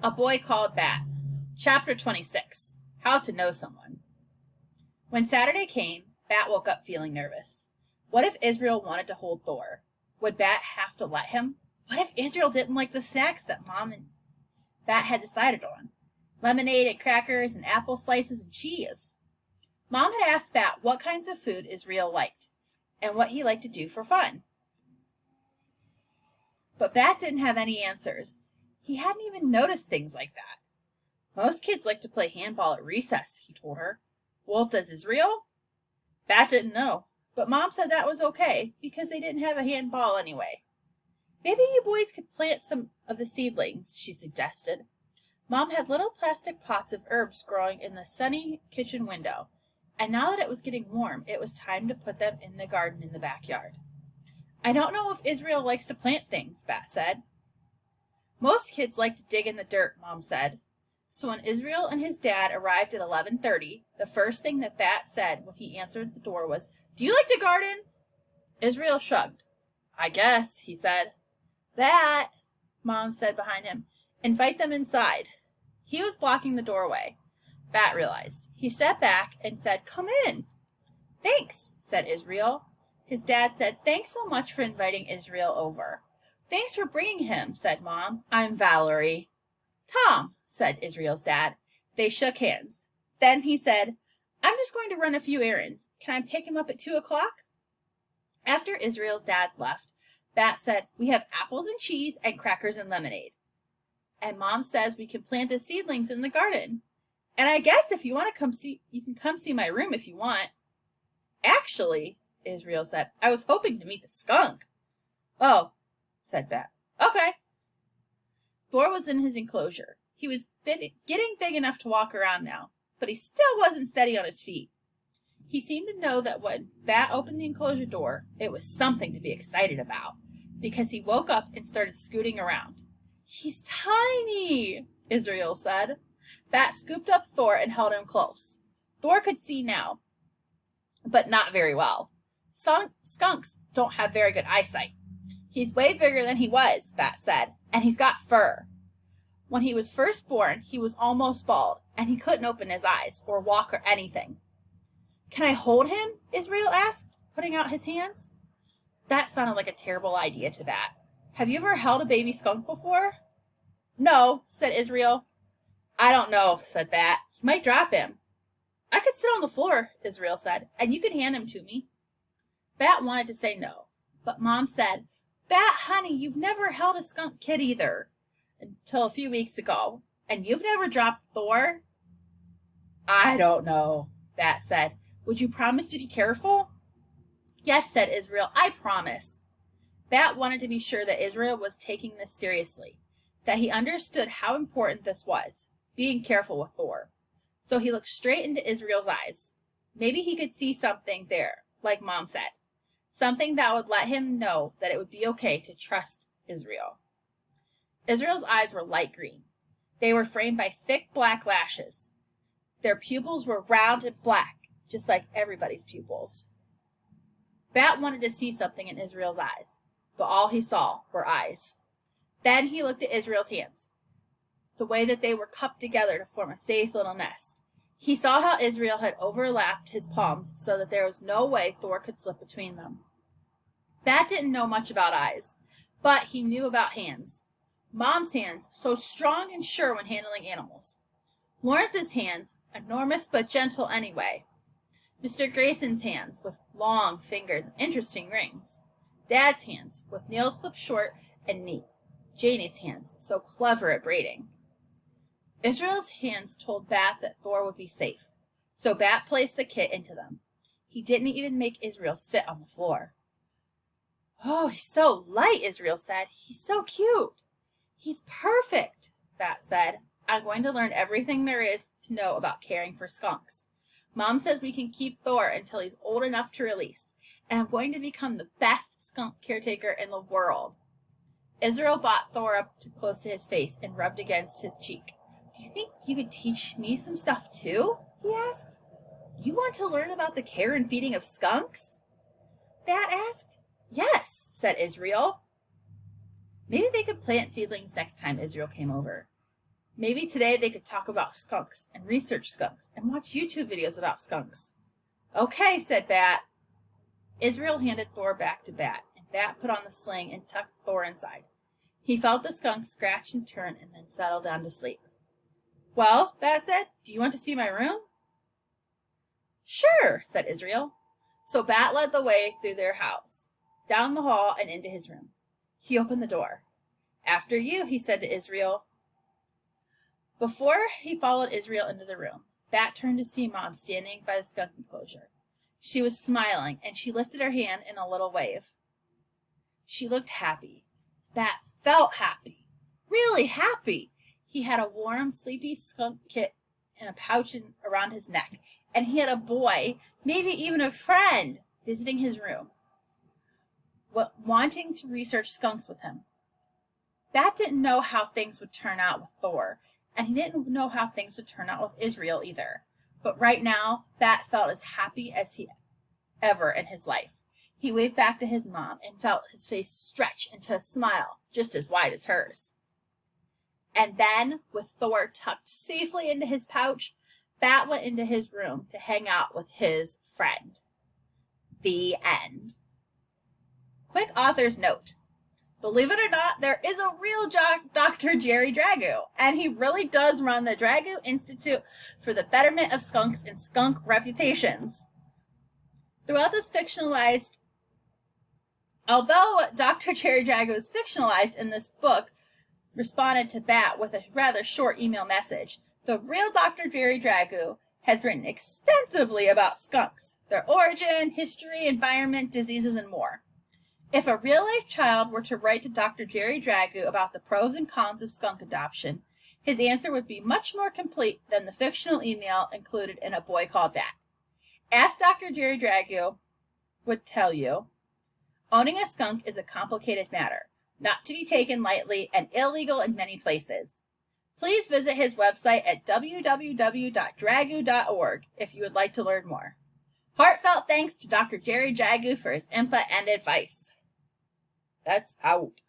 A Boy Called Bat. Chapter 26. How to Know Someone. When Saturday came, Bat woke up feeling nervous. What if Israel wanted to hold Thor? Would Bat have to let him? What if Israel didn't like the snacks that Mom and Bat had decided on? Lemonade and crackers and apple slices and cheese. Mom had asked Bat what kinds of food Israel liked and what he liked to do for fun. But Bat didn't have any answers. He hadn't even noticed things like that. Most kids like to play handball at recess, he told her. Well, does Israel? Bat didn't know, but Mom said that was okay because they didn't have a handball anyway. Maybe you boys could plant some of the seedlings, she suggested. Mom had little plastic pots of herbs growing in the sunny kitchen window, and now that it was getting warm, it was time to put them in the garden in the backyard. I don't know if Israel likes to plant things, Bat said. Most kids like to dig in the dirt, Mom said. So when Israel and his dad arrived at 11:30, the first thing that Bat said when he answered the door was, "Do you like to garden?" Israel shrugged. "I guess," he said. "Bat," Mom said behind him, "invite them inside." He was blocking the doorway, Bat realized. He stepped back and said, "Come in." "Thanks," said Israel. His dad said, "Thanks so much for inviting Israel over." "Thanks for bringing him," said Mom. "I'm Valerie." "Tom," said Israel's dad. They shook hands. Then he said, "I'm just going to run a few errands. Can I pick him up at 2 o'clock? After Israel's dad left, Bat said, "We have apples and cheese and crackers and lemonade. And Mom says we can plant the seedlings in the garden. And I guess if you want to come see, you can come see my room if you want." "Actually," Israel said, "I was hoping to meet the skunk." "Oh," said Bat. "Okay." Thor was in his enclosure. He was getting big enough to walk around now, but he still wasn't steady on his feet. He seemed to know that when Bat opened the enclosure door, it was something to be excited about, because he woke up and started scooting around. "He's tiny," Israel said. Bat scooped up Thor and held him close. Thor could see now, but not very well. Skunks don't have very good eyesight. "He's way bigger than he was," Bat said, "and he's got fur. When he was first born, he was almost bald, and he couldn't open his eyes or walk or anything." "Can I hold him?" Israel asked, putting out his hands. That sounded like a terrible idea to Bat. "Have you ever held a baby skunk before?" "No," said Israel. "I don't know," said Bat. "You might drop him." "I could sit on the floor," Israel said, "and you could hand him to me." Bat wanted to say no, but Mom said, "Bat, honey, you've never held a skunk kid either, until a few weeks ago, and you've never dropped Thor." "I don't know," Bat said. "Would you promise to be careful?" "Yes," said Israel, "I promise." Bat wanted to be sure that Israel was taking this seriously, that he understood how important this was, being careful with Thor. So he looked straight into Israel's eyes. Maybe he could see something there, like Mom said. Something that would let him know that it would be okay to trust Israel. Israel's eyes were light green. They were framed by thick black lashes. Their pupils were round and black, just like everybody's pupils. Bat wanted to see something in Israel's eyes, but all he saw were eyes. Then he looked at Israel's hands, the way that they were cupped together to form a safe little nest. He saw how Israel had overlapped his palms so that there was no way Thor could slip between them. Bat didn't know much about eyes, but he knew about hands. Mom's hands, so strong and sure when handling animals. Lawrence's hands, enormous but gentle anyway. Mr. Grayson's hands, with long fingers and interesting rings. Dad's hands, with nails clipped short and neat. Janie's hands, so clever at braiding. Israel's hands told Bat that Thor would be safe, so Bat placed the kit into them. He didn't even make Israel sit on the floor. "Oh, he's so light," Israel said. "He's so cute." "He's perfect," Bat said. "I'm going to learn everything there is to know about caring for skunks. Mom says we can keep Thor until he's old enough to release, and I'm going to become the best skunk caretaker in the world." Israel brought Thor up close to his face and rubbed against his cheek. "Do you think you could teach me some stuff too?" he asked. "You want to learn about the care and feeding of skunks?" Bat asked. "Yes," said Israel. Maybe they could plant seedlings next time Israel came over. Maybe today they could talk about skunks and research skunks and watch YouTube videos about skunks. Okay, said Bat. Israel handed Thor back to Bat, and Bat put on the sling and tucked Thor inside. He felt the skunk scratch and turn and then settled down to sleep. Well, Bat said, do you want to see my room? Sure, said Israel. So Bat led the way through their house, down the hall and into his room. He opened the door. After you, he said to Israel. Before he followed Israel into the room, Bat turned to see Mom standing by the skunk enclosure. She was smiling, and she lifted her hand in a little wave. She looked happy. Bat felt happy, really happy. He had a warm, sleepy skunk kit in a pouch around his neck, and he had a boy, maybe even a friend, visiting his room, wanting to research skunks with him. Bat didn't know how things would turn out with Thor, and he didn't know how things would turn out with Israel either. But right now, Bat felt as happy as he ever in his life. He waved back to his mom and felt his face stretch into a smile just as wide as hers. And then, with Thor tucked safely into his pouch, Bat went into his room to hang out with his friend. The end. Quick author's note. Believe it or not, there is a real Dr. Jerry Dragoo, and he really does run the Dragoo Institute for the betterment of skunks and skunk reputations. Throughout this although Dr. Jerry Dragoo is fictionalized in this book, responded to Bat with a rather short email message, the real Dr. Jerry Dragoo has written extensively about skunks, their origin, history, environment, diseases, and more. If a real-life child were to write to Dr. Jerry Dragoo about the pros and cons of skunk adoption, his answer would be much more complete than the fictional email included in A Boy Called Bat. As Dr. Jerry Dragoo would tell you, owning a skunk is a complicated matter, not to be taken lightly and illegal in many places. Please visit his website at www.dragoo.org if you would like to learn more. Heartfelt thanks to Dr. Jerry Dragoo for his input and advice. That's out.